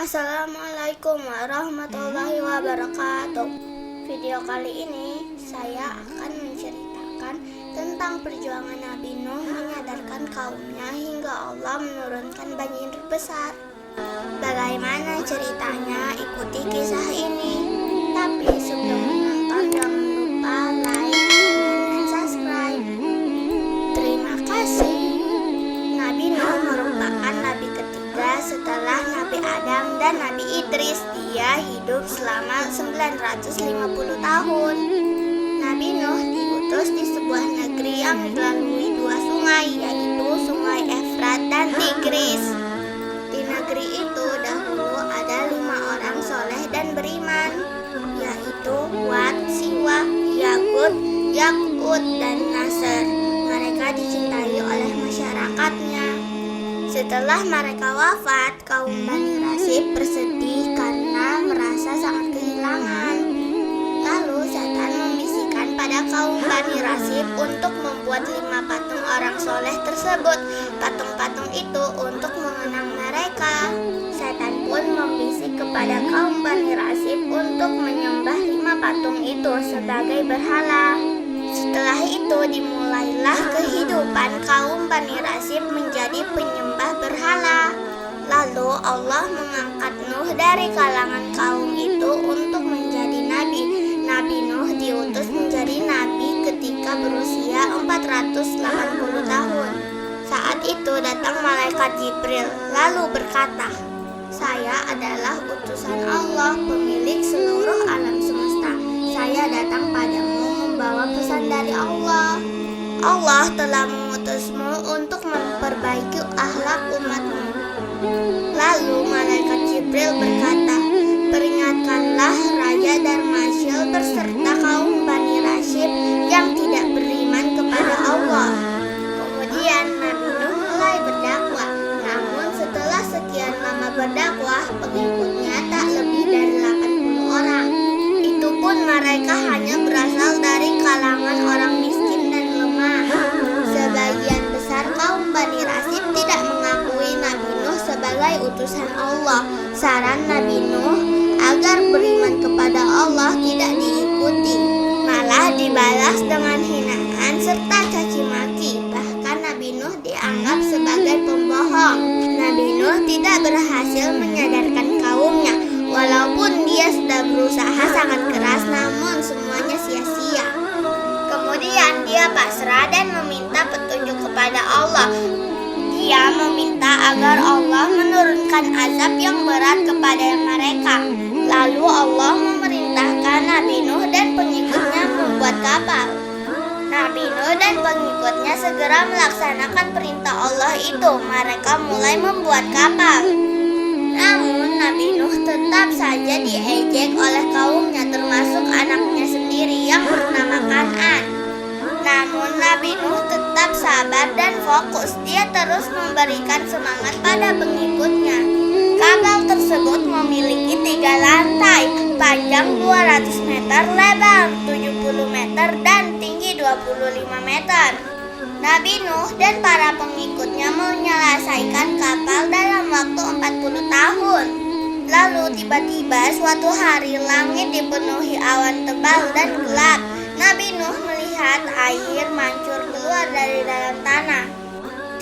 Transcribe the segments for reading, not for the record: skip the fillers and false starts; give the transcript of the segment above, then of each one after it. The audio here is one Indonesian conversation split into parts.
Assalamualaikum warahmatullahi wabarakatuh. Video kali ini saya akan menceritakan tentang perjuangan Nabi Nuh menyadarkan kaumnya hingga Allah menurunkan banjir besar. Bagaimana ceritanya? Ikuti kisah ini. Tapi sebelum menonton jangan lupa like, comment, dan subscribe. Terima kasih. Nabi Nuh merupakan nabi ketiga setelah Nabi Adam dan Nabi Idris. Dia hidup selama 950 tahun. Nabi Nuh diutus di sebuah negeri yang dilalui dua sungai, yaitu Sungai Efrat dan Tigris. Di negeri itu dahulu ada 5 orang soleh dan beriman, yaitu Wat, Siwa, Yagut, Yakut, dan Nasr. Mereka dicintai oleh masyarakatnya. Setelah mereka wafat, kaum Bani Rasib bersedih karena merasa sangat kehilangan. Lalu setan membisikkan pada kaum Bani Rasib untuk membuat 5 patung orang soleh tersebut. Patung-patung itu untuk mengenang mereka. Setan pun membisik kepada kaum Bani Rasib untuk menyembah 5 patung itu sebagai berhala. Setelah itu dimulailah kehidupan kaum Bani Rasib menjadi penyembah berhala. Lalu Allah mengangkat Nuh dari kalangan kaum itu untuk menjadi nabi. Nabi Nuh diutus menjadi nabi ketika berusia 480 tahun. Saat itu datang malaikat Jibril lalu berkata, "Saya adalah utusan Allah, pemilik seluruh alam semesta. Saya datang padamu membawa pesan dari Allah. Allah telah mengutusmu untuk memperbaiki akhlak umatmu." Lalu malaikat Jibril berkata, "Peringatkanlah Raja Darmasyil berserta kaum Bani Rasib yang tidak beriman kepada Allah." Kemudian Nabi Nuh mulai berdakwah. Namun setelah sekian lama berdakwah, pengikutnya tak lebih dari 80 orang. Itu pun mereka hanya berasal dari kalangan orang miskin dan lemah. Sebagian besar kaum Bani Rasib tidak mengakui Nabi Nuh sebagai utusan Allah. Saran Nabi Nuh agar beriman kepada Allah tidak diikuti, malah dibalas dengan hinaan serta caci maki. Bahkan Nabi Nuh dianggap sebagai pembohong. Nabi Nuh tidak berhasil menyadarkan kaumnya. Walaupun dia sudah berusaha sangat keras, namun semuanya sia-sia. Kemudian dia pasrah dan meminta petunjuk kepada Allah. Dia meminta agar Allah menurunkan azab yang berat kepada mereka. Lalu Allah memerintahkan Nabi Nuh dan pengikutnya membuat kapal. Nabi Nuh dan pengikutnya segera melaksanakan perintah Allah itu. Mereka mulai membuat kapal. Namun Nabi Nuh tetap saja diejek oleh kaumnya, termasuk anaknya sendiri yang bernama Kan'an. Namun Nabi Nuh tetap sabar dan fokus. Dia terus memberikan semangat pada pengikutnya. Kapal tersebut memiliki 3 lantai, panjang 200 meter, lebar 70 meter, dan tinggi 25 meter. Nabi Nuh dan para pengikutnya menyelesaikan kapal dalam waktu 40 tahun. Lalu tiba-tiba suatu hari langit dipenuhi awan tebal dan gelap. Nabi Nuh melihat air mancur keluar dari dalam tanah.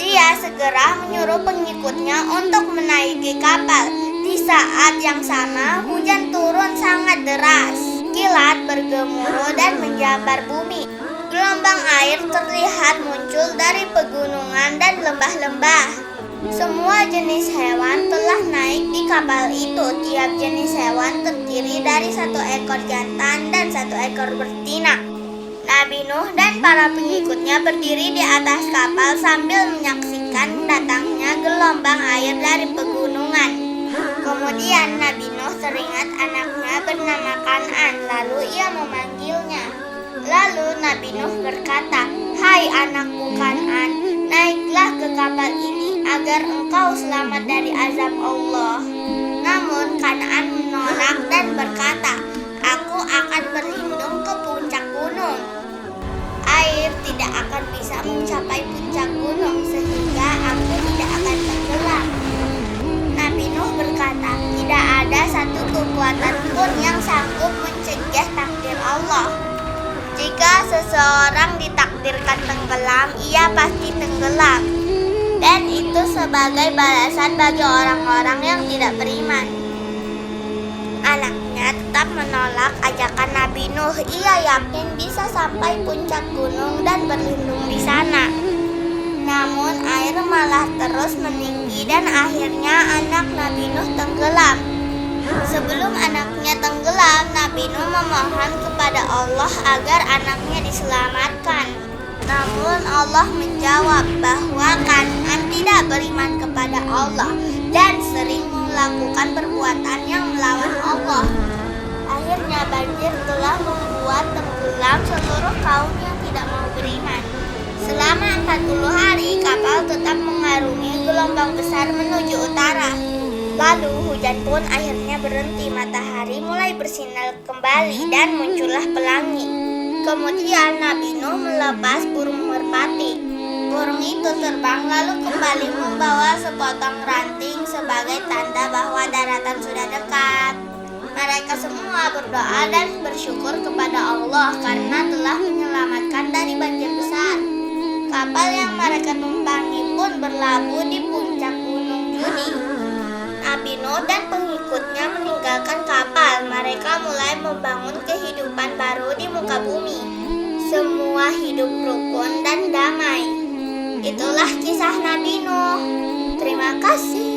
Dia segera menyuruh pengikutnya untuk menaiki kapal. Di saat yang sama hujan turun sangat deras. Kilat bergemuruh dan menjambar bumi. Gelombang air terlihat muncul dari pegunungan dan lembah-lembah. Semua jenis hewan telah naik di kapal itu. Tiap jenis hewan terdiri dari 1 ekor jantan dan 1 ekor betina. Nabi Nuh dan para pengikutnya berdiri di atas kapal sambil menyaksikan datangnya gelombang air dari pegunungan. Kemudian Nabi Nuh teringat anaknya bernama Kan'an, lalu ia memanggilnya. Lalu Nabi Nuh berkata, "Hai anakku Kan'an, naiklah ke kapal ini agar engkau selamat dari azab Allah." Namun Kan'an menolak dan berkata, "Aku akan berlindung ke puncak gunung. Air tidak akan bisa mencapai puncak gunung sehingga aku tidak akan tenggelam." Nabi Nuh berkata, "Tidak Kalau orang ditakdirkan tenggelam, ia pasti tenggelam. Dan itu sebagai balasan bagi orang-orang yang tidak beriman. Anaknya tetap menolak ajakan Nabi Nuh. Ia yakin bisa sampai puncak gunung dan berlindung di sana. Namun air malah terus meninggi dan akhirnya anak Nabi Nuh tenggelam. Sebelum anaknya tenggelam, Nabi Nuh memohon kepada Allah agar anaknya diselamatkan. Namun Allah menjawab bahwa Kan'an tidak beriman kepada Allah dan sering melakukan perbuatan yang melawan Allah. Akhirnya banjir telah membuat tenggelam seluruh kaum yang tidak mau beriman. Selama 40 hari kapal tetap mengarungi gelombang besar menuju utara. Lalu hujan pun akhirnya berhenti, matahari mulai bersinar kembali dan muncullah pelangi. Kemudian Nabi Nuh melepas burung merpati. Burung itu terbang lalu kembali membawa sepotong ranting sebagai tanda bahwa daratan sudah dekat. Mereka semua berdoa dan bersyukur kepada Allah karena telah menyelamatkan dari banjir besar. Kapal yang mereka tumpangi pun berlabuh di puncak gunung Judi. Nabi Nuh dan pengikutnya meninggalkan kapal. Mereka mulai membangun kehidupan baru di muka bumi. Semua hidup rukun dan damai. Itulah kisah Nabi Nuh. Terima kasih.